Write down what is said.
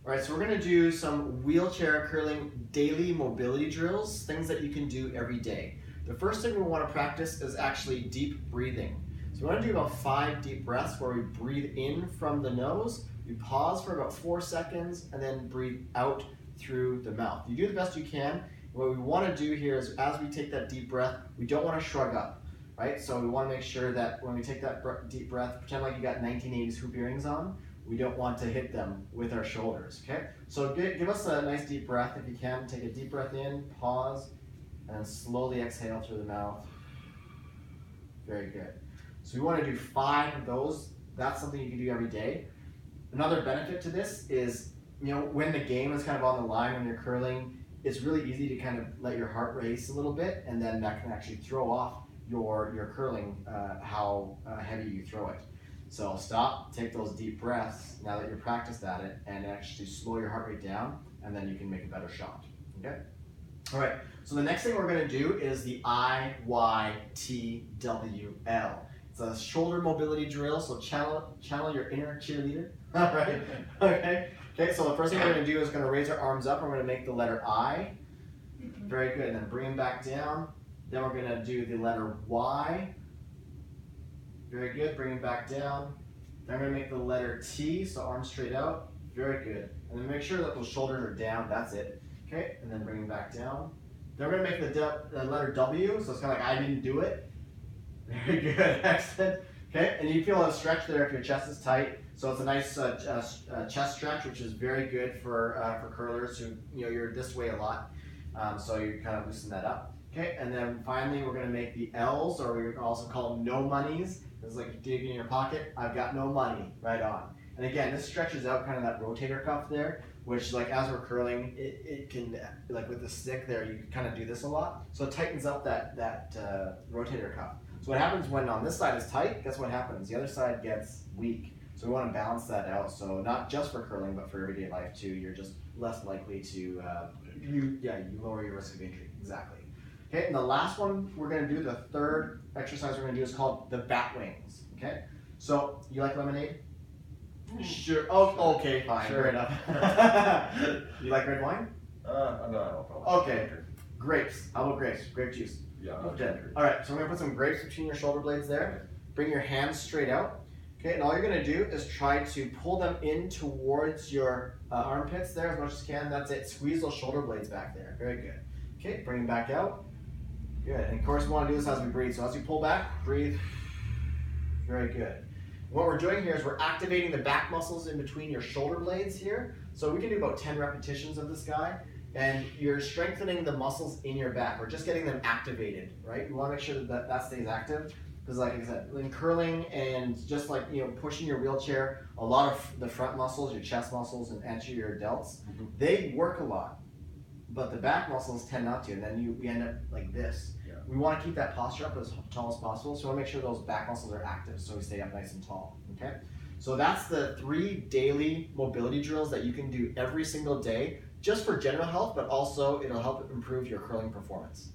All right, so we're gonna do some wheelchair curling daily mobility drills, things that you can do every day. The first thing we wanna practice is actually deep breathing. So we wanna do about 5 deep breaths where we breathe in from the nose, we pause for about 4 seconds, and then breathe out through the mouth. You do the best you can. What we wanna do here is as we take that deep breath, we don't wanna shrug up, right? So we wanna make sure that when we take that deep breath, pretend like you got 1980s hoop earrings on. We don't want to hit them with our shoulders, okay? So give us a nice deep breath if you can. Take a deep breath in, pause, and then slowly exhale through the mouth. Very good. So we want to do 5 of those. That's something you can do every day. Another benefit to this is, when the game is kind of on the line when you're curling, it's really easy to kind of let your heart race a little bit, and then that can actually throw off your curling, how heavy you throw it. So stop, take those deep breaths now that you're practiced at it, and actually slow your heart rate down, and then you can make a better shot, okay? All right, so the next thing we're gonna do is the IYTWL. It's a shoulder mobility drill, so channel your inner cheerleader, all right? Okay, so the first thing we're gonna do is gonna raise our arms up, and we're gonna make the letter I. Very good, and then bring them back down. Then we're gonna do the letter Y. Very good, bring them back down. Then we're gonna make the letter T, so arms straight out. Very good. And then make sure that those shoulders are down, that's it. Okay, and then bring them back down. Then we're gonna make the letter W, so it's kind of like I didn't do it. Very good, excellent. Okay, and you feel a stretch there if your chest is tight. So it's a nice chest stretch, which is very good for curlers who, you're this way a lot. So you kind of loosen that up. Okay, and then finally we're gonna make the L's, or we also call them no monies. It's like you dig in your pocket, I've got no money, right on. And again, this stretches out kind of that rotator cuff there, which like as we're curling, it can, like with the stick there, you can kind of do this a lot. So it tightens up that rotator cuff. So what happens when on this side is tight, guess what happens? The other side gets weak. So we want to balance that out. So not just for curling, but for everyday life too. You're just less likely to, you lower your risk of injury, exactly. Okay, and the last one we're going to do, the third exercise we're going to do is called the bat wings. Okay, so you like lemonade? Sure. Oh, okay, fine. Sure. Fair enough. You like red wine? No. Okay. Grapes. How about grapes? Grape juice. Yeah. Okay. All right. So we're gonna put some grapes between your shoulder blades there. Bring your hands straight out. Okay, and all you're gonna do is try to pull them in towards your armpits there as much as you can. That's it. Squeeze those shoulder blades back there. Very good. Okay, bring them back out. Good. And of course, we want to do this as we breathe. So as you pull back, breathe. Very good. What we're doing here is we're activating the back muscles in between your shoulder blades here. So we can do about 10 repetitions of this guy, and you're strengthening the muscles in your back. We're just getting them activated, right? You want to make sure that stays active, because like I said, in curling and just like, pushing your wheelchair, a lot of the front muscles, your chest muscles and anterior delts, they work a lot, but the back muscles tend not to, and then we end up like this. We want to keep that posture up as tall as possible, so we want to make sure those back muscles are active so we stay up nice and tall, okay? So that's the 3 daily mobility drills that you can do every single day, just for general health, but also it'll help improve your curling performance.